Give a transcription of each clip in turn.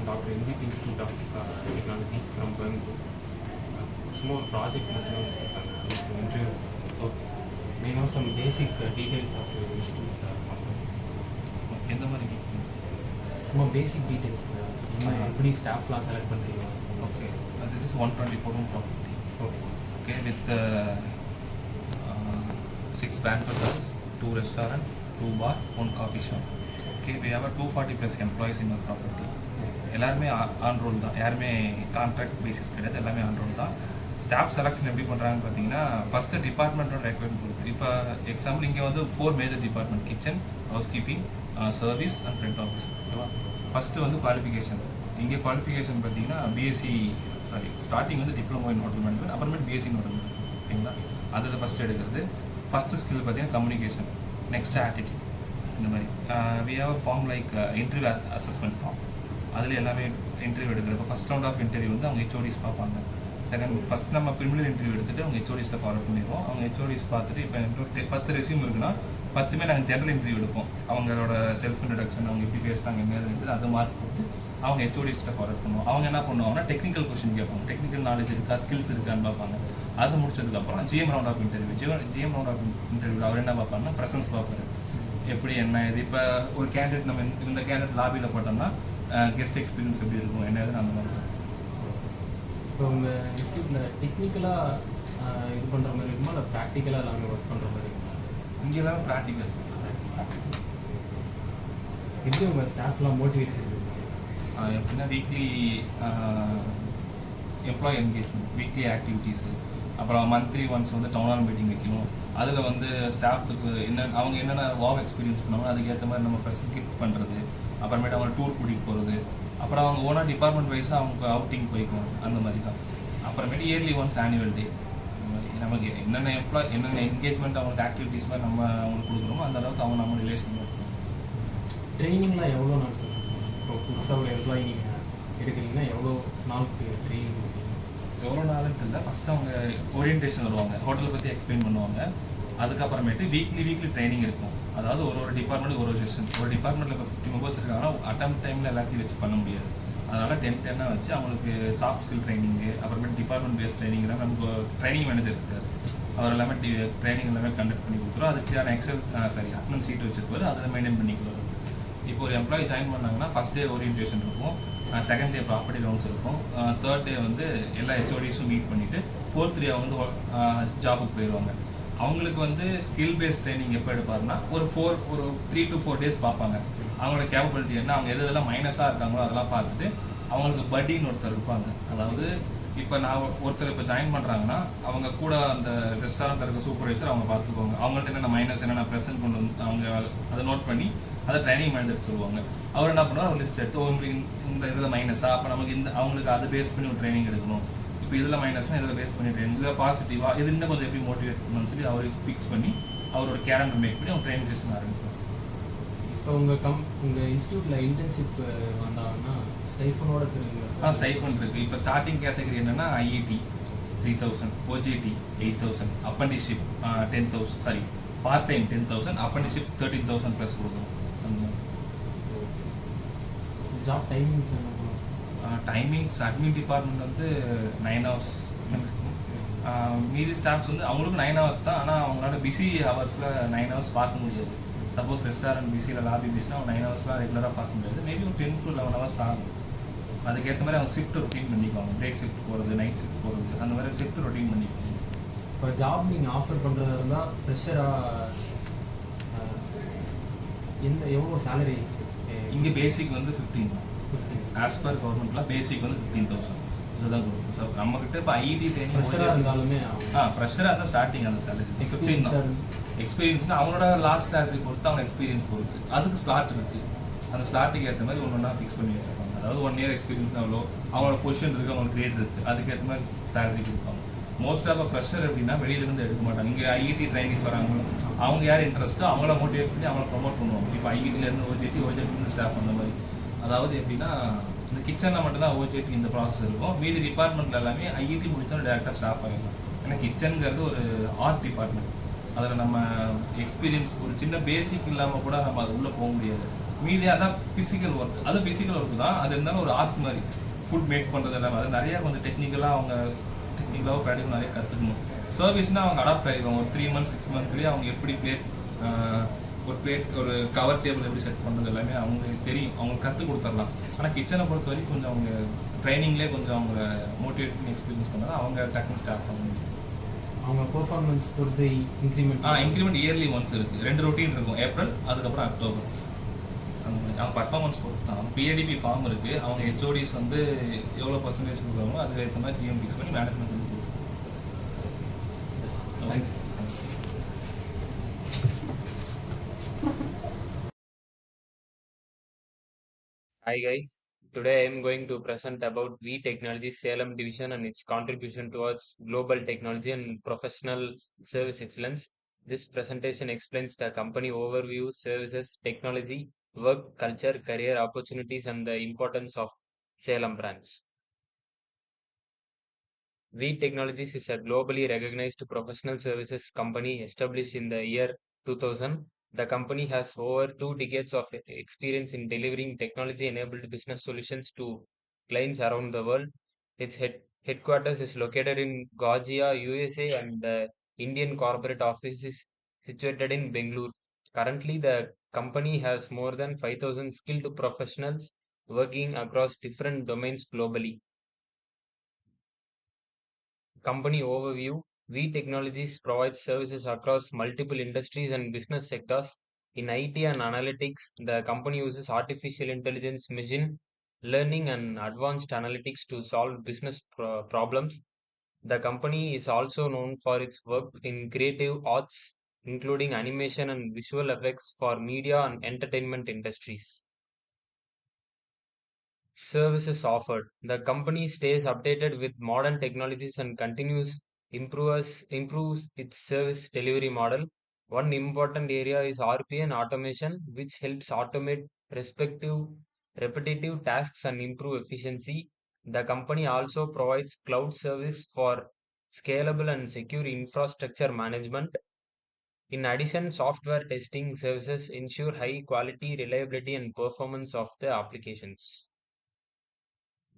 Dr. NGT Institute of Technology from Coimbatore. Small project interview. Okay. May know some basic details of your institute. எந்த மாதிரி Small basic details. எப்படி ஸ்டாஃப்லாம் select பண்ணுறீங்க? Okay, this is 124 room property. Okay, with 6 banquet halls, 2 restaurant, 2 bar, 1 coffee shop. Okay, we have a 240 plus employees in our property. எல்லாருமே on role தான், யாருமே contract basis கிடையாது, எல்லாமே on role தான். Staff selection எப்படி பண்ணுறாங்கன்னு பார்த்தீங்கன்னா, ஃபஸ்ட்டு டிபார்ட்மெண்ட்டோட ரெக்வயர்மெண்ட் கொடுத்து, இப்போ எக்ஸாம்பிள் இங்கே வந்து 4 major department: kitchen, house keeping, service and front office. ஓகேவா? ஃபஸ்ட்டு வந்து குவாலிஃபிகேஷன். இங்கே குவாலிஃபிகேஷன் பார்த்தீங்கன்னா ஸ்டார்டிங் வந்து டிப்ளமோ இன் ஹோட்டல் மேனேஜ்மெண்ட், அப்புறமேட்டு பிஎஸ்சி இன் ஹோட்டல் மேனேஜ்மெண்ட். ஓகேங்களா? அதில் ஃபஸ்ட்டு எடுக்கிறது. ஃபஸ்ட்டு ஸ்கில் பார்த்தீங்கன்னா கம்யூனிகேஷன், நெக்ஸ்ட் ஆட்டிடியூட். இந்த மாதிரி we have a form like interview assessment form. அதில் எல்லாமே இன்டர்வியூ எடுக்கிறப்ப ஃபஸ்ட் ரவுண்ட் ஆஃப் இன்டர்வியூ வந்து அவங்க ஹெச்ஓடிஸ் பார்ப்பாங்க. ஃபஸ்ட் நம்ம ப்ரிலிமினரி இன்டர்வியூ எடுத்துகிட்டு அவங்க ஹெச்ஓடிஸில் ஃபார்வர்ட் பண்ணிடுவோம். அவங்க ஹெச்ஓடிஸ் பார்த்துட்டு இப்போ எங்களுக்கு 10 ரெஸ்யூம் இருக்குன்னா 10மே நாங்கள் ஜென்ரல் இன்டர்வியூ எடுப்போம். அவங்களோட செல்ஃப் இன்ட்ரடக்ஷன், அவங்க எப்படி பேசுகிறாங்க, என்ன இருக்குது, அதை மார்க் போட்டு அவங்க ஹெச்ஓடிஸ்கிட்ட ஃபார்வர்ட் பண்ணுவோம். அவங்க என்ன பண்ணுவாங்கன்னா டெக்னிக்கல் கொஸ்டின் கேட்பாங்க. டெக்னிக்கல் நாலேஜ் இருக்கா, ஸ்கில்ஸ் இருக்கான்னு பார்ப்பாங்க. அது முடிச்சதுக்கப்புறம் GM round of interview. GM round of இன்டர்வியூவில் அவர் என்ன பார்ப்பாங்கன்னா ப்ரெசன்ஸ் பார்ப்பாரு. எப்படி என்ன இது, இப்போ ஒரு கேண்டிடேட் நம்ம இந்த கேண்டிடேட் லாபியில் போட்டோம்னா கெஸ்ட் எக்ஸ்பீரியன்ஸ் எப்படி இருக்கும், என்னதுன்னு அந்த மாதிரி. இப்போ உங்கள் இன்ஸ்டியூட்டில் டெக்னிக்கலாக இது பண்ணுற மாதிரி இருக்குமா, இல்லை ப்ராக்டிக்கலாக எல்லாமே ஒர்க் பண்ணுற மாதிரி இருக்குமா? இங்கே எல்லாமே ப்ராக்டிக்கல். எப்படி உங்கள் ஸ்டாஃப்லாம் மோட்டிவேட் பண்ணுவீங்க? எப்படின்னா weekly employee engagement, weekly activities, அப்புறம் மந்த்லி ஒன்ஸ் வந்து டவுன் ஹால் மீட்டிங் வைக்கணும். அதில் வந்து ஸ்டாஃப்க்கு அவங்க என்னென்ன வாவ் எக்ஸ்பீரியன்ஸ் பண்ணுவாங்க, அதுக்கேற்ற மாதிரி நம்ம ப்ரெசன்ட் கிஃப்ட் பண்ணுறது, அப்புறமேட்டு அவங்க டூர் கூட்டிகிட்டு போகிறது, அப்புறம் அவங்க ஓனாக டிபார்ட்மெண்ட் வைஸாக அவங்க அவுட்டிங் போய்க்குவாங்க. அந்த மாதிரி தான். அப்புறமேட்டு இயர்லி ஒன்ஸ் ஆனுவல் டே. அந்த மாதிரி நமக்கு என்னென்ன என்கேஜ்மெண்ட் அவங்களுக்கு ஆக்டிவிட்டீஸ் மாதிரி நம்ம அவங்களுக்கு கொடுக்குறோமோ அந்த அளவுக்கு அவங்க நம்ம ரிலேஷன் பண்ணுவோம். ட்ரைனிங்லாம் எவ்வளோ நாள் சார்? இப்போ புதுசாக ஒரு எம்ப்ளாயி நீங்கள் எடுக்கிறீங்கன்னா எவ்வளோ நாளுக்கு ட்ரைனிங் கொடுப்பீங்க? எவ்வளோ நாளுன்ட்டு இல்லை, ஃபஸ்ட்டு அவங்க ஓரியன்டேஷன் வருவாங்க, ஹோட்டலை பற்றி எக்ஸ்பிளைன் பண்ணுவாங்க. அதுக்கப்புறமேட்டு வீக்லி ட்ரைனிங் இருக்கும். அதாவது ஒரு டிபார்ட்மெண்ட் ஒரு செஷன். ஒரு டிபார்ட்மெண்ட்டில் இப்போ 50 மெம்பர்ஸ் இருக்காங்கன்னா அட்டம் டைமில் எல்லாத்தையும் வச்சு பண்ண முடியாது. அதனால் 10 வச்சு அவங்களுக்கு சாஃப்ட் ஸ்கில் ட்ரைனிங்கு, அப்புறமேட்டு டிபார்ட்மெண்ட் பேஸ்ட் ட்ரைனிங்லாம் நமக்கு ட்ரைனிங் மேனேஜர் இருக்காரு. அவர் எல்லாமே ட்ரைனிங் எல்லாமே கண்டக்ட் பண்ணி கொடுத்துரும். அதுக்கான அட்டனன்ஸ் சீட் வச்சுருப்பாரு, அதில் மெயின்டைன் பண்ணிக்குவார். இப்போ ஒரு எம்ப்ளாயி ஜாயின் பண்ணாங்கன்னா ஃபஸ்ட் டே ஓரியன்டேஷன் இருக்கும், செகண்ட் டே ப்ராப்பர்ட்டி ரவுண்ட்ஸ் இருக்கும், தேர்ட் டே வந்து எல்லா ஹெச்ஓடிஸும் மீட் பண்ணிவிட்டு 4th டே வந்து ஜாபுக்கு போயிடுவாங்க. அவங்களுக்கு வந்து ஸ்கில் பேஸ்ட் ட்ரைனிங் எப்போ எடுப்பாருன்னா ஒரு 3 to 4 days பார்ப்பாங்க. அவங்களோட கேப்பபிலிட்டி என்ன, அவங்க எதெல்லாம் மைனஸாக இருக்காங்களோ அதெல்லாம் பார்த்துட்டு அவங்களுக்கு பட்டின்னு ஒருத்தர் இருப்பாங்க. அதாவது இப்போ நான் ஒருத்தர் இப்போ ஜாயின் பண்ணுறாங்கன்னா அவங்க கூட அந்த ரெஸ்டாரண்ட்டில் இருக்க சூப்பர்வைசர் அவங்க பார்த்துக்குவாங்க. அவங்கள்ட்ட என்னென்ன மைனஸ் என்னென்ன ப்ரெசென்ட் கொண்டு வந்து அவங்க அதை நோட் பண்ணி அதை ட்ரைனிங் மேனேஜர் சொல்லுவாங்க. அவர் என்ன பண்ணுவார், ஒரு லிஸ்ட் எடுத்து உங்களுக்கு இந்த இதில் மைனஸாக, அப்போ நமக்கு அவங்களுக்கு அதை பேஸ் பண்ணி ஒரு ட்ரைனிங் எடுக்கணும். இப்போ இதில் மைனஸ்னால் இதில் பேஸ் பண்ணி ட்ரைனிங், இதில் பாசிட்டிவாக இது இன்னும் கொஞ்சம் எப்படி மோட்டிவேட் பண்ணணும்னு சொல்லி அவர் ஃபிக்ஸ் பண்ணி அவரோட கேலண்டர் மேக் பண்ணி அவங்க ட்ரைனிங் செஷன் ஆரம்பிப்பாங்க. இப்போ உங்கள் இன்ஸ்டியூட்டில் இன்டர்ன்ஷிப் வந்தாங்கன்னா ஸ்டைஃபனோட தெரியுங்களா? ஸ்டைஃபன் இருக்குது. இப்போ ஸ்டார்டிங் கேட்டகரி என்னென்னா ஐஐடி 3000, ஓஜிடி 8000, அப்பண்டிஷிப் 10,000, பார்ட் டைம் 10,000, அப்பண்டிஷிப் 13,000 ப்ளஸ் கொடுக்கணும். ஜாப் டைமிங்ஸ் என்ன? டைமிங்ஸ் அட்மின் டிபார்ட்மெண்ட் வந்து 9 hours மேக்ஸிமம். மீதி ஸ்டாஃப்ஸ் வந்து அவங்களுக்கும் 9 hours தான். ஆனால் அவங்களால பிஸி ஹவர்ஸில் 9 hours பார்க்க முடியாது. சப்போஸ் ரெஸ்டாரண்ட் பிஸியில் லாபி பிஸினா அவங்க 9 hours ரெகுலராக பார்க்க முடியாது. மேபி ஒரு 10 to 11 hours ஆகும். அதுக்கேற்ற மாதிரி அவங்க ஷிஃப்ட் ரொட்டீன் பண்ணிக்குவாங்க. பிரேக் ஷிஃப்ட் போகிறது, நைட் ஷிஃப்ட் போகிறது, அந்த மாதிரி ஷிஃப்ட் ரொட்டீன் பண்ணிக்குவாங்க. இப்போ ஜாப் நீங்கள் ஆஃபர் பண்ணுறதா இருந்தால் ஃப்ரெஷராக எவ்வளோ சேலரி? இங்கே பேசிக் வந்து 15 தான். ஆஸ் பர் கவர்மெண்ட்லாம் பேசிக் வந்து 15,000 இதுதான் கொடுக்கும். ஸோ நம்மக்கிட்ட இப்போ ஐடி ட்ரைனிங் ஃப்ரெஷராக இருந்தாலுமே ஃப்ரெஷராக இருந்தால் ஸ்டார்டிங் அந்த சேலரி 15 தான். எக்ஸ்பீரியன்ஸ்னால் அவங்களோட லாஸ்ட் சேலரி பொறுத்து, அவங்க எக்ஸ்பீரியன்ஸ் பொறுத்து அதுக்கு ஸ்லாட் இருக்குது. அந்த ஸ்லாட்டுக்கு ஏற்ற மாதிரி ஒன்று ஃபிக்ஸ் பண்ணி வச்சுருப்பாங்க. அதாவது 1 year எக்ஸ்பீரியன்ஸ் எவ்வளோ, அவங்களோட பொசிஷன் இருக்குது, அவங்களோட கிரேட் இருக்குது, அதுக்கேற்ற மாதிரி சேலரி கொடுப்பாங்க. மோஸ்ட் ஆஃப் ஃப்ரெஷர் எப்படின்னா வெளியிலேருந்து எடுக்க மாட்டாங்க. இங்கே ஐஐடி ட்ரைனிங்ஸ் வராங்க, அவங்க யார் இன்ட்ரெஸ்ட்டோ அவங்கள மோட்டிவேட் பண்ணி அவங்கள ப்ரொமோட் பண்ணுவாங்க. இப்போ ஐஐடிலேருந்து ஓஜிடிலேருந்து ஸ்டாஃப் அந்த மாதிரி. அதாவது எப்படின்னா இந்த கிச்சனில் மட்டும்தான் ஓஜிடி இந்த ப்ராசஸ் இருக்கும். மீதி டிபார்ட்மெண்ட்டில் எல்லாமே ஐஐடி முடித்தாலும் டேரெக்டாக ஸ்டாஃப் ஆகிடலாம். ஏன்னா கிச்சனுங்கிறது ஒரு ஆர்ட் டிபார்ட்மெண்ட். அதில் நம்ம எக்ஸ்பீரியன்ஸ் ஒரு சின்ன பேசிக் இல்லாமல் கூட நம்ம அது உள்ளே போக முடியாது. மீதி அதான் ஃபிசிக்கல் ஒர்க். அது ஃபிசிக்கல் ஒர்க் தான். அது இருந்தாலும் ஒரு ஆர்ட் மாதிரி. ஃபுட் மேக் பண்ணுறது எல்லாமே அது நிறையா கொஞ்சம் டெக்னிக்கலாக அவங்க டெக்னிக்கலாகவும் ப்ராக்டிக்கல் நிறைய கற்றுக்கணும். சர்வீஸ்னால் அவங்க அடாப்ட் ஆகிடுவாங்க. ஒரு 3 months 6 monthலேயே அவங்க எப்படி ஒரு கவர் டேபிள் எப்படி செட் பண்ணுறது எல்லாமே அவங்களுக்கு தெரியும். அவங்களுக்கு கற்றுக் கொடுத்துடலாம். ஆனால் கிச்சனை பொறுத்த வரைக்கும் கொஞ்சம் அவங்க ட்ரைனிங்லேயே கொஞ்சம் அவங்க மோட்டிவேட் பண்ணி எக்ஸ்பீரியன்ஸ் பண்ணால் அவங்க டக்குன்னு ஸ்டார்ட் பண்ண முடியும். அவங்க பெர்ஃபார்மன்ஸ் பொறுத்து இன்க்ரிமெண்ட் இயர்லி ஒன்ஸ் இருக்குது. 2 ரொட்டீன் இருக்கும். ஏப்ரல் அதுக்கப்புறம் அக்டோபர். அந்த மாதிரி அவங்க பர்ஃபார்மன்ஸ் பொறுத்து தான். பிஏடிபி ஃபார்ம் இருக்குது. அவங்க ஹெச்ஓடிஸ் வந்து எவ்வளோ பர்சன்டேஜ் கொடுக்குறாங்களோ அதுக்கு ஏற்ற மாதிரி ஜிஎம் ஃபிக்ஸ் பண்ணி மேனேஜ்மெண்ட் வந்து கொடுத்துருவோம். Thank you. Hi guys, today I am going to present about V Technologies Salem division and its contribution towards global technology and professional service excellence. This presentation explains the company overview, services, technology, work culture, career opportunities and the importance of Salem branch. V Technologies is a globally recognized professional services company established in the year 2000. The company has over 2 decades of experience in delivering technology-enabled business solutions to clients around the world. Its headquarters is located in Georgia, USA, and the Indian corporate office is situated in Bangalore. Currently, the company has more than 5,000 skilled professionals working across different domains globally. Company overview. V Technologies provides services across multiple industries and business sectors. In IT and analytics, the company uses artificial intelligence, machine learning, and advanced analytics to solve business problems. The company is also known for its work in creative arts, including animation and visual effects for media and entertainment industries. Services offered. The company stays updated with modern technologies and continues improves its service delivery model. One important area is RPA and automation, which helps automate respective repetitive tasks and improve efficiency. The company also provides cloud service for scalable and secure infrastructure management. In addition, software testing services ensure high quality, reliability, and performance of the applications.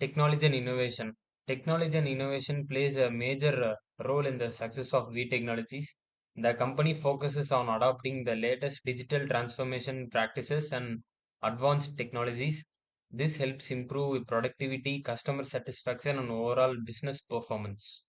Technology and innovation. Technology and innovation plays a major role in the success of V Technologies. The company focuses on adopting the latest digital transformation practices and advanced technologies. This helps improve productivity, customer satisfaction, and overall business performance.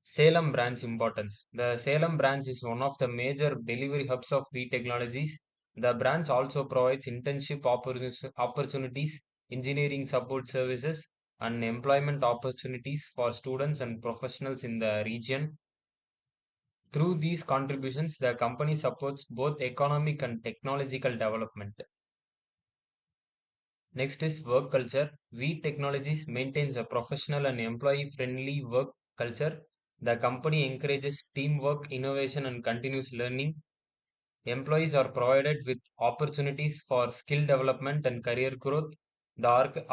Salem branch importance. The Salem branch is one of the major delivery hubs of V Technologies. The branch also provides internship opportunities, engineering support services, and employment opportunities for students and professionals in the region. Through these contributions, the company supports both economic and technological development. Next is work culture. V Technologies maintains a professional and employee friendly work culture. The company encourages teamwork, innovation, and continuous learning. Employees are provided with opportunities for skill development and career growth. The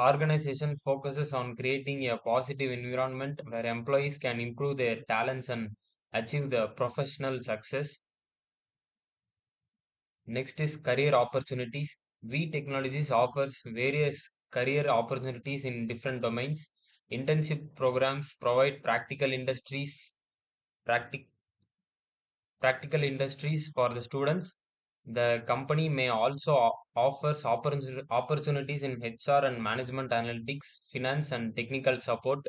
organization focuses on creating a positive environment where employees can improve their talents and achieve the professional success. Next is career opportunities. V Technologies offers various career opportunities in different domains. Internship programs provide practic, practical industries for the students. The company may also offers opportunities in HR and management analytics, finance and technical support.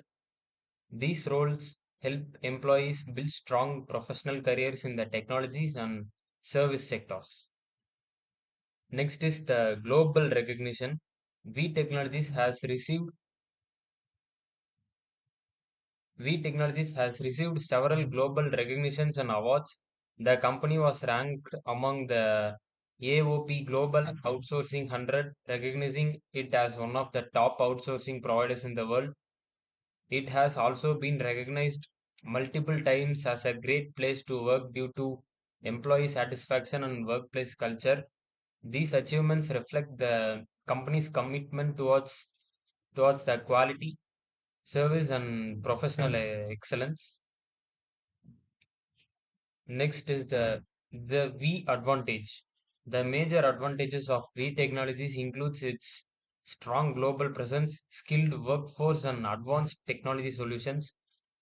These roles help employees build strong professional careers in the technologies and service sectors. Next is the global recognition. V Technologies has received V Technologies has received several global recognitions and awards. The company was ranked among the AOP Global Outsourcing 100, recognizing it as one of the top outsourcing providers in the world. It has also been recognized multiple times as a great place to work due to employee satisfaction and workplace culture. These achievements reflect the company's commitment towards the quality, service, and professional excellence. Next is the V advantage. The major advantages of V Technologies includes its strong global presence, skilled workforce, and advanced technology solutions.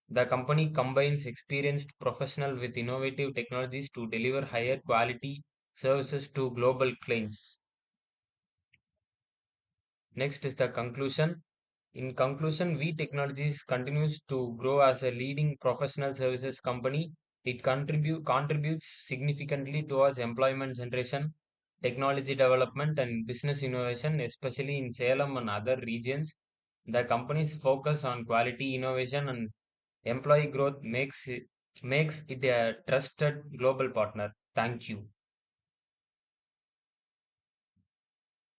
The company combines experienced professionals with innovative technologies to deliver higher quality services to global clients. Next is the conclusion. In conclusion, V Technologies continues to grow as a leading professional services company. It contributes significantly towards employment generation, technology development, and business innovation, especially in Salem and other regions. The company's focus on quality, innovation, and employee growth makes it a trusted global partner. Thank you.